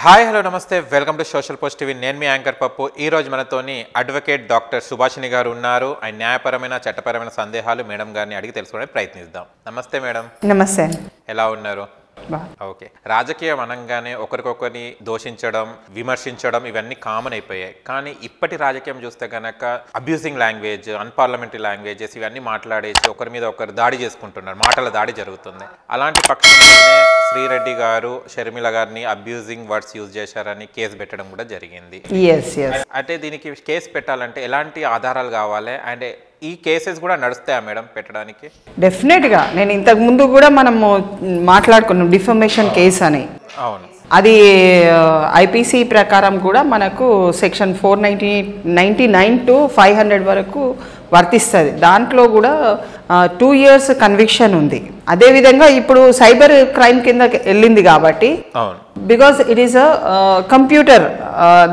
Hi hello నమస్తే welcome to social post TV. నేను మీ anchor పప్పు. ఈ రోజు మనతోని అడ్వకేట్ డాక్టర్ సుభాషిణి గారు ఉన్నారు. ఆయన న్యాయపరమైన చట్టపరమైన సందేహాలు మేడం గారిని అడిగి తెలుసుకోవడానికి ప్రయత్నిద్దాం. నమస్తే మేడం. నమస్తే. ఎలా ఉన్నారు? ఓకే. రాజకీయం అనగానే ఒకరికొకరిని దోషించడం, విమర్శించడం ఇవన్నీ కామన్ అయిపోయాయి. కానీ ఇప్పటి రాజకీయం చూస్తే కనుక అబ్యూజింగ్ లాంగ్వేజ్, అన్పార్లమెంటరీ లాంగ్వేజెస్ ఇవన్నీ మాట్లాడేసి ఒకరి మీద ఒకరు దాడి చేసుకుంటున్నారు, మాటల దాడి జరుగుతుంది. అలాంటి పక్షంలోనే శ్రీరెడ్డి గారు షర్మిల గారిని అబ్యూజింగ్ వర్డ్స్ యూజ్ చేశారని కేసు పెట్టడం కూడా జరిగింది. అంటే దీనికి కేసు పెట్టాలంటే ఎలాంటి ఆధారాలు కావాలి? అండ్ ఈ కేసెస్ కూడా నడుస్తాయా మేడం పెట్టడానికి? డెఫినెట్గా నేను ఇంతకు ముందు కూడా మనము మాట్లాడుకున్నాం డిఫమేషన్ కేసు అని. అవును, అది ఐపీసీ ప్రకారం కూడా మనకు సెక్షన్ 499 to 500 వరకు వర్తిస్తుంది. దాంట్లో కూడా 2 years కన్విక్షన్ ఉంది. అదేవిధంగా ఇప్పుడు సైబర్ క్రైమ్ కింద వెళ్ళింది కాబట్టి because it is a computer,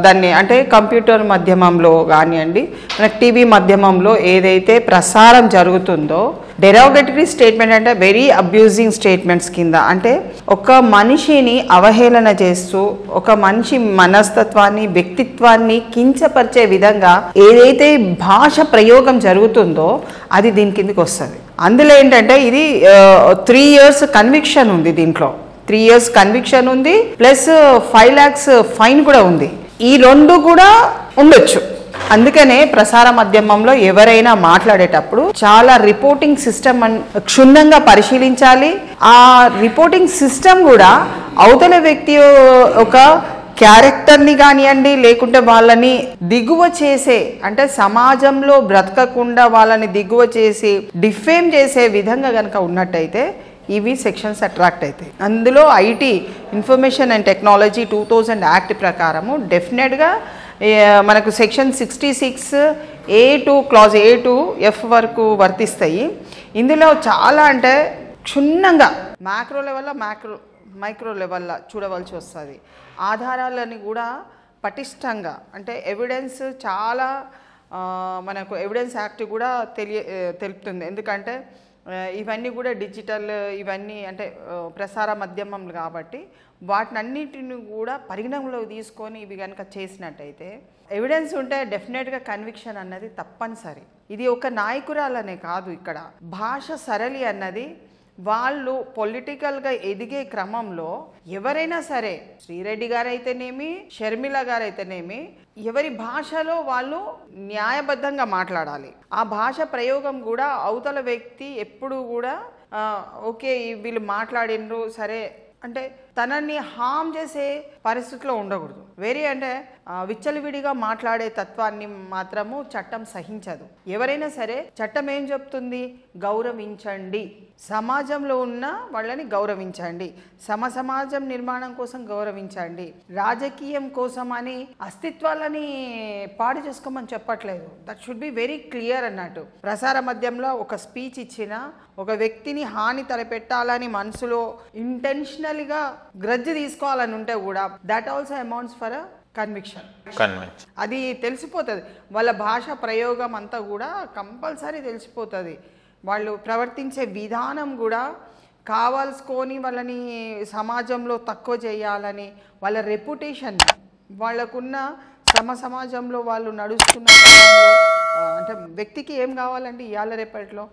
దాన్ని అంటే కంప్యూటర్ మాధ్యమంలో కానివ్వండి, మనకి టీవీ మాధ్యమంలో ఏదైతే ప్రసారం జరుగుతుందో డెరోగేటరీ స్టేట్మెంట్ అంటే వెరీ అబ్యూజింగ్ స్టేట్మెంట్స్ కింద, అంటే ఒక మనిషిని అవహేళన చేస్తూ ఒక మనిషి మనస్తత్వాన్ని, వ్యక్తిత్వాన్ని కించపరిచే విధంగా ఏదైతే భాష ప్రయోగం జరుగుతుందో అది దీని కిందకి వస్తుంది. అందులో ఏంటంటే ఇది 3 years కన్విక్షన్ ఉంది. దీంట్లో 3 years కన్విక్షన్ ఉంది, ప్లస్ 5 lakhs ఫైన్ కూడా ఉంది. ఈ రెండు కూడా ఉండొచ్చు. అందుకనే ప్రసార మాధ్యమంలో ఎవరైనా మాట్లాడేటప్పుడు చాలా రిపోర్టింగ్ సిస్టమ్ క్షుణ్ణంగా పరిశీలించాలి. ఆ రిపోర్టింగ్ సిస్టమ్ కూడా అవతల వ్యక్తి ఒక క్యారెక్టర్ని కానివ్వండి, లేకుంటే వాళ్ళని దిగువ చేసే, అంటే సమాజంలో బ్రతకకుండా వాళ్ళని దిగువ చేసి డిఫేమ్ చేసే విధంగా కనుక ఉన్నట్టయితే ఇవి సెక్షన్స్ అట్రాక్ట్ అవుతాయి. అందులో IT, information and technology 2000 act ప్రకారము డెఫినెట్గా మనకు section 66A2 clause A2 F వరకు వర్తిస్తాయి. ఇందులో చాలా అంటే క్షుణ్ణంగా మ్యాక్రో లెవెల్లో మైక్రో లెవెల్లో చూడవలసి వస్తుంది. ఆధారాలని కూడా పటిష్టంగా, అంటే ఎవిడెన్స్ చాలా మనకు ఎవిడెన్స్ యాక్ట్ కూడా తెలుపుతుంది. ఎందుకంటే ఇవన్నీ కూడా డిజిటల్, ఇవన్నీ అంటే ప్రసార మాధ్యమం కాబట్టి వాటినన్నిటిని కూడా పరిగణనలోకి తీసుకొని ఇవి కనుక చేసినట్టయితే ఎవిడెన్స్ ఉంటే డెఫినెట్గా కన్విక్షన్ అన్నది తప్పనిసరి. ఇది ఒక నాయకురాలనే కాదు, ఇక్కడ భాష సరళి అన్నది వాళ్ళు పొలిటికల్గా ఎదిగే క్రమంలో ఎవరైనా సరే, శ్రీరెడ్డి గారైతేనేమి, షర్మిల గారైతేనేమి, ఎవరి భాషలో వాళ్ళు న్యాయబద్ధంగా మాట్లాడాలి. ఆ భాష ప్రయోగం కూడా అవతల వ్యక్తి ఎప్పుడు కూడా ఓకే వీళ్ళు మాట్లాడినరు సరే అంటే తనని హామ్ చేసే పరిస్థితిలో ఉండకూడదు. వేరే అంటే విచ్చలవిడిగా మాట్లాడే తత్వాన్ని మాత్రము చట్టం సహించదు. ఎవరైనా సరే చట్టం ఏం చెప్తుంది? గౌరవించండి, సమాజంలో ఉన్న వాళ్ళని గౌరవించండి, సమాజం నిర్మాణం కోసం గౌరవించండి, రాజకీయం కోసం అని అస్తిత్వాలని పాడు చేసుకోమని చెప్పట్లేదు. That should be very clear అన్నట్టు. ప్రసార మాధ్యమంలో ఒక స్పీచ్ ఇచ్చిన ఒక వ్యక్తిని హాని తలపెట్టాలని మనసులో ఇంటెన్షనల్గా గ్రడ్జ్ తీసుకోవాలని ఉంటే కూడా that also amounts for a conviction. అది తెలిసిపోతుంది. వాళ్ళ భాష ప్రయోగం అంతా కూడా కంపల్సరీ తెలిసిపోతుంది. వాళ్ళు ప్రవర్తించే విధానం కూడా కావాల్సుకొని వాళ్ళని సమాజంలో తక్కువ చేయాలని, వాళ్ళ రెప్యుటేషన్, వాళ్ళకున్న సమాజంలో వాళ్ళు నడుస్తున్న అంటే వ్యక్తికి ఏం కావాలంటే ఇవాళ రేపట్లో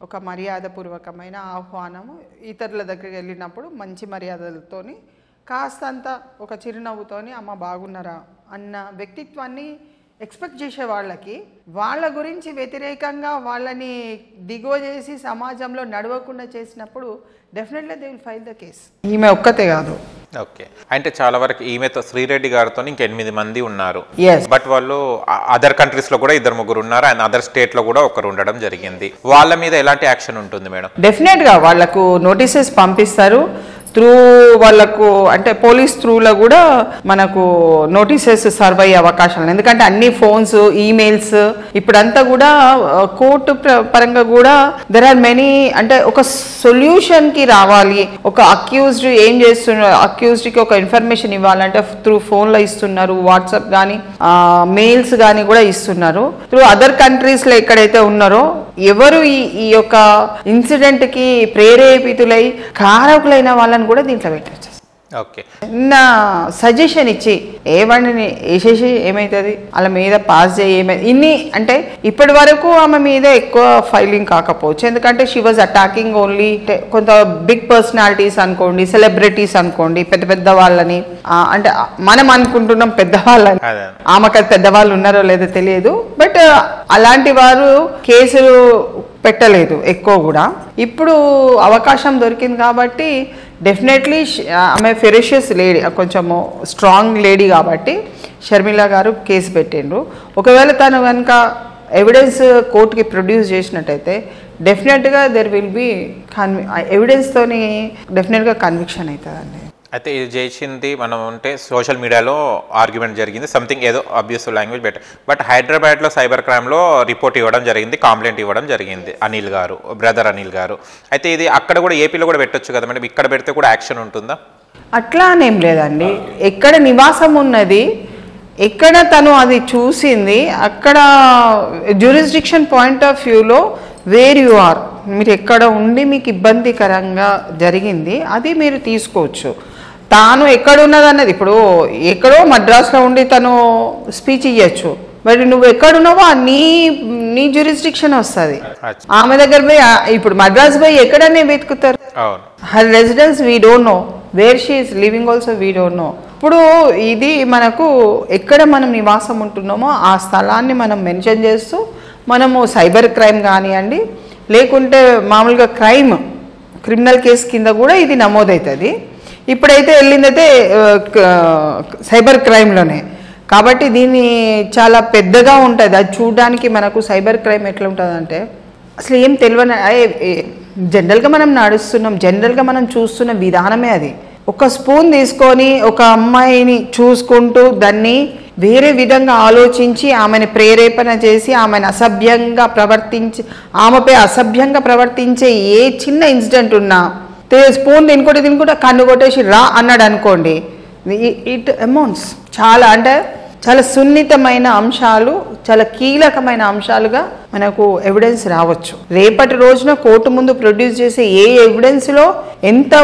ఒక మర్యాదపూర్వకమైన ఆహ్వానము, ఇతరుల దగ్గరికి వెళ్ళినప్పుడు మంచి మర్యాదలతోని కాస్తంత ఒక చిరునవ్వుతోని అమ్మ బాగున్నారా అన్న వ్యక్తిత్వాన్ని ఎక్స్పెక్ట్ చేసే వాళ్ళకి వాళ్ళ గురించి వ్యతిరేకంగా వాళ్ళని దిగువ చేసి సమాజంలో నడవకుండా చేసినప్పుడు definitely they will file the case. ఈమె ఒక్కతే కాదు. ఓకే, అంటే చాలా వరకు ఈమెతో శ్రీరెడ్డి గారితో ఇంక 8 మంది ఉన్నారు. బట్ వాళ్ళు అదర్ కంట్రీస్ లో కూడా 2-3 ఉన్నారు, అండ్ అదర్ స్టేట్ లో కూడా ఒకరు ఉండడం జరిగింది. వాళ్ళ మీద ఎలాంటి యాక్షన్ ఉంటుంది మేడం? డెఫినెట్ గా వాళ్ళకు నోటీసెస్ పంపిస్తారు. త్రూ వాళ్ళకు అంటే పోలీస్ త్రూలో కూడా మనకు నోటీసెస్ సర్వ్ అయ్యే అవకాశాలు, ఎందుకంటే అన్ని ఫోన్స్, ఈమెయిల్స్ ఇప్పుడంతా కూడా కోర్టు పరంగా కూడా దెర్ ఆర్ మెనీ, అంటే ఒక సొల్యూషన్కి రావాలి. ఒక అక్యూజ్డ్ ఏం చేస్తున్నారు, అక్యూజ్డ్కి ఒక ఇన్ఫర్మేషన్ ఇవ్వాలంటే త్రూ ఫోన్లో ఇస్తున్నారు, వాట్సాప్ కానీ మెయిల్స్ కానీ కూడా ఇస్తున్నారు. త్రూ అదర్ కంట్రీస్లో ఎక్కడైతే ఉన్నారో ఎవరు ఈ యొక్క ఇన్సిడెంట్కి ప్రేరేపితులై కారకులైన వాళ్ళని కూడా దీంట్లో పెట్టచ్చు. ఓకే, నా సజెషన్ ఇచ్చి ఏమని వేసేసి ఏమవుతుంది వాళ్ళ మీద పాస్ చేయి ఏమైంది ఇన్ని అంటే ఇప్పటి వరకు ఆమె మీద ఎక్కువ ఫైలింగ్ కాకపోవచ్చు, ఎందుకంటే షీ వాజ్ అటాకింగ్ ఓన్లీ కొంత బిగ్ పర్సనాలిటీస్ అనుకోండి, సెలబ్రిటీస్ అనుకోండి, పెద్ద పెద్ద వాళ్ళని అంటే మనం అనుకుంటున్నాం పెద్దవాళ్ళని, ఆమెకు పెద్దవాళ్ళు ఉన్నారో లేదో తెలియదు, బట్ అలాంటి వారు కేసులు పెట్టలేదు ఎక్కువ కూడా. ఇప్పుడు అవకాశం దొరికింది కాబట్టి డెఫినెట్లీ ఆమె ఫెరిషియస్ లేడీ, కొంచెము స్ట్రాంగ్ లేడీ కాబట్టి షర్మిల గారు కేసు పెట్టిండ్రు. ఒకవేళ తను కనుక ఎవిడెన్స్ కోర్టుకి ప్రొడ్యూస్ చేసినట్టయితే డెఫినెట్గా దెర్ విల్ బి ఎవిడెన్స్తోని డెఫినెట్గా కన్విక్షన్ అవుతుందండి. అయితే ఇది చేసింది మనం ఉంటే సోషల్ మీడియాలో ఆర్గ్యుమెంట్ జరిగింది, సంథింగ్ ఏదో అబ్యూసివ్ లాంగ్వేజ్ బట్ హైదరాబాద్లో సైబర్ క్రైమ్లో రిపోర్ట్ ఇవ్వడం జరిగింది, కంప్లైంట్ ఇవ్వడం జరిగింది అనిల్ గారు, బ్రదర్ అనిల్ గారు. అయితే ఇది అక్కడ కూడా ఏపీలో కూడా పెట్టొచ్చు కదా మేడం, ఇక్కడ పెడితే కూడా యాక్షన్ ఉంటుందా? అట్లా అనేం లేదండి, ఎక్కడ నివాసం ఉన్నది, ఎక్కడ తను అది చూసింది, అక్కడ జ్యూరిస్డిక్షన్ పాయింట్ ఆఫ్ వ్యూలో వేర్ యు ఆర్, మీరు ఎక్కడ ఉండి మీకు ఇబ్బందికరంగా జరిగింది అది మీరు తీసుకోవచ్చు. తాను ఎక్కడున్నదన్నది ఇప్పుడు ఎక్కడో మద్రాసులో ఉండి తను స్పీచ్ ఇవ్వచ్చు, మరి నువ్వు ఎక్కడున్నావో నీ జ్యూరిస్డిక్షన్ వస్తుంది. ఆమె దగ్గర పోయి ఇప్పుడు మద్రాసు పోయి ఎక్కడనే వెతుకుతారు, her residence we don't know, where she is living also we don't know. ఇప్పుడు ఇది మనకు ఎక్కడ మనం నివాసం ఉంటున్నామో ఆ స్థలాన్ని మనం మెన్షన్ చేస్తూ మనము సైబర్ క్రైమ్ కానివ్వండి లేకుంటే మామూలుగా క్రిమినల్ కేసు కింద కూడా ఇది నమోదవుతుంది. ఇప్పుడైతే వెళ్ళిందైతే సైబర్ క్రైమ్లోనే కాబట్టి దీన్ని చాలా పెద్దగా ఉంటుంది. అది చూడడానికి మనకు సైబర్ క్రైమ్ ఎట్లా ఉంటుందంటే అసలు ఏం తెలియని జనరల్గా మనం నడుస్తున్నాం, జనరల్గా మనం చూస్తున్న విధానమే అది. ఒక స్పూన్ తీసుకొని ఒక అమ్మాయిని చూసుకుంటూ దాన్ని వేరే విధంగా ఆలోచించి ఆమెను ప్రేరేపణ చేసి ఆమెను అసభ్యంగా ప్రవర్తించి ఆమెపై అసభ్యంగా ప్రవర్తించే ఏ చిన్న ఇన్సిడెంట్ ఉన్నా స్పూన్ తినుకుంటే కన్ను కొట్టేసి రా అన్నాడు అనుకోండి, ఇట్ అమౌంట్స్ చాలా సున్నితమైన అంశాలు, చాలా కీలకమైన అంశాలుగా మనకు ఎవిడెన్స్ రావచ్చు. రేపటి రోజున కోర్టు ముందు ప్రొడ్యూస్ చేసే ఏ ఎవిడెన్స్లో ఎంత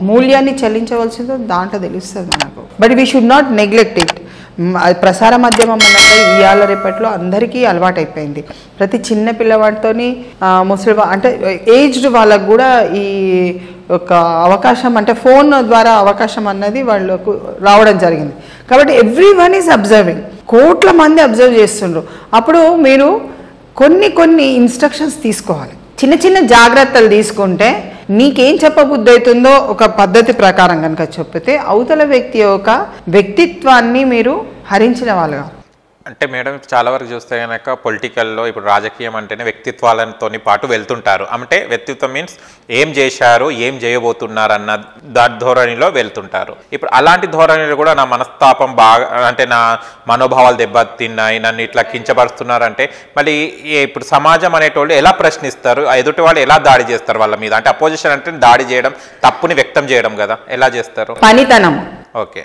మూల్యాన్ని చెల్లించవలసిందో దాంట్లో తెలుస్తుంది మనకు. But we should not neglect it. ప్రసార మాధ్యమం అన్నది ఇవాళ రేపట్లో అందరికీ అలవాటు అయిపోయింది. ప్రతి చిన్న పిల్లవాడితోని ముసలి అంటే ఏజ్డ్ వాళ్ళకు కూడా ఈ ఒక అవకాశం అంటే ఫోన్ ద్వారా అవకాశం అన్నది వాళ్ళకు రావడం జరిగింది. కాబట్టి ఎవ్రీ వన్ ఈజ్ అబ్జర్వింగ్, కోట్ల మంది అబ్జర్వ్ చేస్తుండ్రు. అప్పుడు మీరు కొన్ని ఇన్స్ట్రక్షన్స్ తీసుకోవాలి, చిన్న చిన్న జాగ్రత్తలు తీసుకుంటే నీకేం చెప్పబుద్ధి అవుతుందో ఒక పద్ధతి ప్రకారం కనుక చెప్పితే అవతల వ్యక్తి యొక్క వ్యక్తిత్వాన్ని మీరు హరించిన వాళ్ళుగా. అంటే మేడం చాలా వరకు చూస్తే కనుక పొలిటికల్లో ఇప్పుడు రాజకీయం అంటేనే వ్యక్తిత్వాలతో పాటు వెళ్తుంటారు. అంటే వ్యక్తిత్వం మీన్స్ ఏం చేశారు, ఏం చేయబోతున్నారు అన్న ధోరణిలో వెళ్తుంటారు. ఇప్పుడు అలాంటి ధోరణిలో కూడా నా మనస్తాపం బాగా అంటే నా మనోభావాలు దెబ్బతిన్నాయి, నన్ను ఇట్లా కించపరుస్తున్నారంటే మళ్ళీ ఇప్పుడు సమాజం అనేటోళ్ళు ఎలా ప్రశ్నిస్తారు, ఎదుటి వాళ్ళు ఎలా దాడి చేస్తారు వాళ్ళ మీద? అంటే అపోజిషన్ అంటే దాడి చేయడం, తప్పుని వ్యక్తం చేయడం కదా, ఎలా చేస్తారు? పనితనం. ఓకే,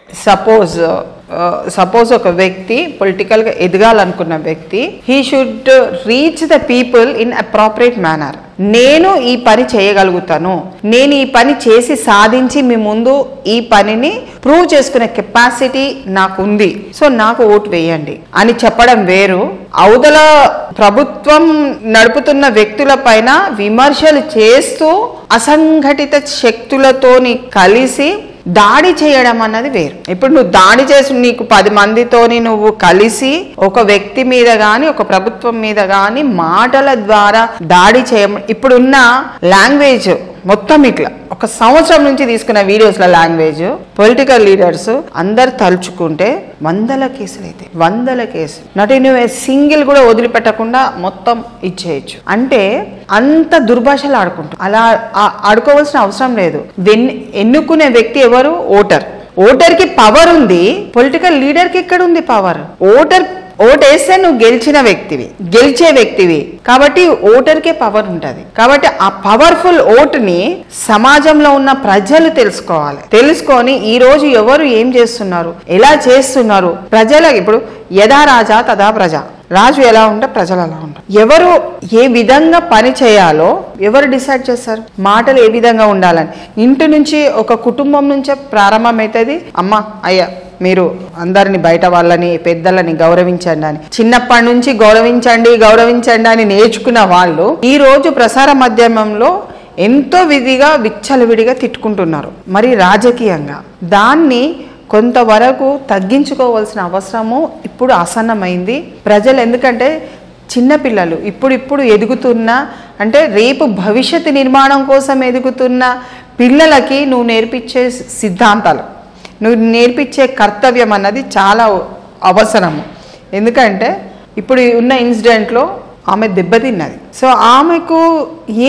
సపోజ్ ఒక వ్యక్తి పొలిటికల్గా ఎదగాలనుకున్న వ్యక్తి he should reach the people in appropriate manner. నేను ఈ పని చేయగలుగుతాను, నేను ఈ పని చేసి సాధించి మీ ముందు ఈ పనిని ప్రూవ్ చేసుకునే కెపాసిటీ నాకు ఉంది, సో నాకు ఓటు వేయండి అని చెప్పడం వేరు. అవతల ప్రభుత్వం నడుపుతున్న వ్యక్తుల పైన విమర్శలు చేస్తూ అసంఘటిత శక్తులతోని కలిసి దాడి చేయడం అన్నది వేరు. ఇప్పుడు నువ్వు దాడి చేసి నీకు 10 మందితోని నువ్వు కలిసి ఒక వ్యక్తి మీద గాని ఒక ప్రభుత్వం మీద గాని మాటల ద్వారా దాడి చేయడం, ఇప్పుడున్న లాంగ్వేజ్ మొత్తం ఇట్లా ఒక సంవత్సరం నుంచి తీసుకున్న వీడియోస్ల లాంగ్వేజ్ పొలిటికల్ లీడర్స్ అందరు తలుచుకుంటే 100 కేసులు అయితే 100 కేసులు నాట్ నువ్వు సింగిల్ కూడా వదిలిపెట్టకుండా మొత్తం ఇచ్చేయచ్చు. అంటే అంత దుర్భాషలు ఆడుకుంటారు. అలా ఆడుకోవాల్సిన అవసరం లేదు. ఎన్నుకునే వ్యక్తి ఎవరు? ఓటర్కి పవర్ ఉంది, పొలిటికల్ లీడర్కి ఎక్కడ ఉంది పవర్? ఓటేస్తే నువ్వు గెలిచే వ్యక్తివి కాబట్టి ఓటర్కే పవర్ ఉంటుంది. కాబట్టి ఆ పవర్ఫుల్ ఓటుని సమాజంలో ఉన్న ప్రజలు తెలుసుకొని ఈ రోజు ఎవరు ఏం చేస్తున్నారు, ఎలా చేస్తున్నారు, ప్రజల ఇప్పుడు యథా రాజా తదా ప్రజ, రాజు ఎలా ఉంటే ప్రజలు అలా ఉంటారు. ఎవరు ఏ విధంగా పని చేయాలో ఎవరు డిసైడ్ చేస్తారు, మాటలు ఏ విధంగా ఉండాలని. ఇంటి నుంచి ఒక కుటుంబం నుంచే ప్రారంభమవుతుంది. అమ్మ అయ్యా మీరు అందరిని బయట వాళ్ళని పెద్దలని గౌరవించండి అని, చిన్నప్పటి నుంచి గౌరవించండి అని నేర్చుకున్న వాళ్ళు ఈ రోజు ప్రసార మాధ్యమంలో ఎంతో విచ్చలవిడిగా తిట్టుకుంటున్నారు. మరి రాజకీయంగా దాన్ని కొంతవరకు తగ్గించుకోవాల్సిన అవసరము ఇప్పుడు ఆసన్నమైంది. ప్రజలు ఎందుకంటే చిన్నపిల్లలు ఇప్పుడు ఎదుగుతున్న, అంటే రేపు భవిష్యత్తు నిర్మాణం కోసం ఎదుగుతున్న పిల్లలకి నువ్వు నేర్పించే సిద్ధాంతాలు, నువ్వు నేర్పించే కర్తవ్యం అన్నది చాలా అవసరము. ఎందుకంటే ఇప్పుడు ఉన్న ఇన్సిడెంట్లో ఆమె దెబ్బతిన్నది. సో ఆమెకు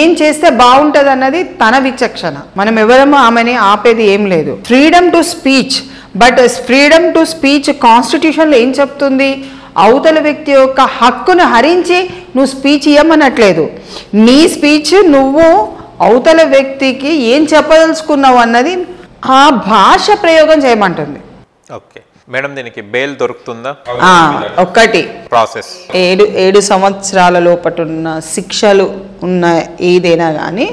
ఏం చేస్తే బాగుంటుంది అన్నది తన విచక్షణ. మనం ఎవరమో ఆమెని ఆపేది ఏం లేదు. Freedom to speech, but freedom to speech కాన్స్టిట్యూషన్లో ఏం చెప్తుంది, అవతల వ్యక్తి యొక్క హక్కును హరించి నువ్వు స్పీచ్ ఇవ్వమనట్లేదు. నీ స్పీచ్ నువ్వు అవతల వ్యక్తికి ఏం చెప్పదలుచుకున్నావు అన్నది ఆ భాష ప్రయోగం చేయమంటుంది. ఓకే మేడం, దీనికి బెయిల్ దొరుకుతుందా? ఒక్కటి ప్రాసెస్ 7 సంవత్సరాల లోపటున్న శిక్షలు ఉన్న ఏదైనా కానీ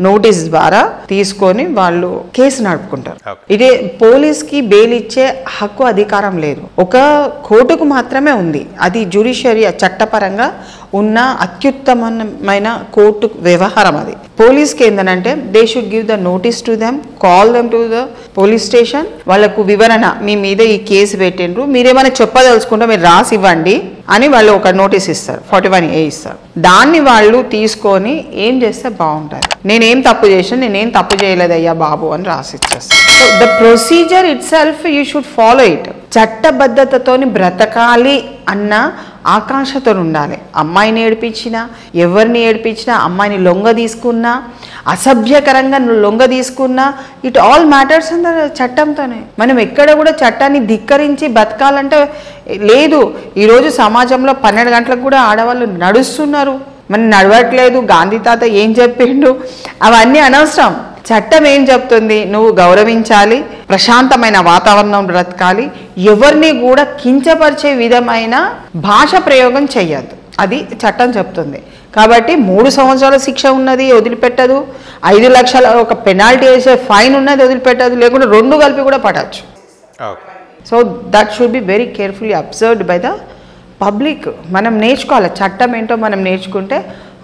నోటీస్ ద్వారా తీసుకొని వాళ్ళు కేసు నడుపుకుంటారు. ఇదే పోలీస్కి బెయిల్ ఇచ్చే హక్కు అధికారం లేదు, ఒక కోర్టుకు మాత్రమే ఉంది. అది జ్యుడిషియరీ చట్టపరంగా ఉన్న అత్యుత్తమమైన కోర్టు వ్యవహారం. అది పోలీస్కి ఏంటంటే they should give the notice to them, call them to the police station. వాళ్ళకు వివరణ, మీ మీద ఈ కేసు పెట్టిండ్రు, మీరేమైనా చెప్పదలుచుకుంటే మీరు రాసి ఇవ్వండి అని వాళ్ళు ఒక నోటీస్ ఇస్తారు, 41A ఇస్తారు. దాన్ని వాళ్ళు తీసుకొని ఏం చేస్తే బాగుంటుంది, నేనేం తప్పు చేసిన, నేనేం తప్పు చేయలేదయ్యా బాబు అని రాసి ఇచ్చేస్తాను. So the procedure itself you should follow it. చట్టబద్ధతతోని బ్రతకాలి అన్న ఆకాంక్షతో ఉండాలి. అమ్మాయిని ఏడిపించినా, ఎవరిని ఏడిపించినా, అమ్మాయిని లొంగ తీసుకున్నా, అసభ్యకరంగా లొంగ తీసుకున్నా, ఇట్ ఆల్ మ్యాటర్స్ అంత చట్టంతోనే. మనం ఎక్కడ కూడా చట్టాన్ని ధిక్కరించి బతకాలంటే లేదు. ఈరోజు సమాజంలో 12 గంటలకు కూడా ఆడవాళ్ళు నడుస్తున్నారు, మనం నడవట్లేదు. గాంధీ తాత ఏం చెప్పిండు అవన్నీ అనవసరం. చట్టం ఏం చెప్తుంది, నువ్వు గౌరవించాలి, ప్రశాంతమైన వాతావరణం బ్రతకాలి, ఎవరిని కూడా కించపరిచే విధమైన భాష ప్రయోగం చెయ్యద్దు, అది చట్టం చెప్తుంది. కాబట్టి 3 సంవత్సరాల శిక్ష ఉన్నది వదిలిపెట్టదు, 5 లక్షల ఒక పెనాల్టీ వేసే ఫైన్ ఉన్నది వదిలిపెట్టదు, లేకుంటే 2 కలిపి కూడా పడవచ్చు. So that should be very carefully observed by the public. మనం నేర్చుకోవాలి, చట్టం ఏంటో మనం నేర్చుకుంటే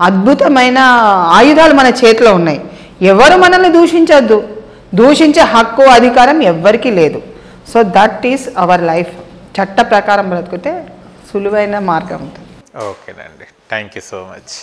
అద్భుతమైన ఆయుధాలు మన చేతిలో ఉన్నాయి. ఎవరు మనల్ని దూషించద్దు, దూషించే హక్కు అధికారం ఎవ్వరికీ లేదు. So that is our life. చట్ట ప్రకారం బ్రతుకుతే సులువైన మార్గం ఉంటుంది. ఓకేనండి, థ్యాంక్ యూ సో మచ్.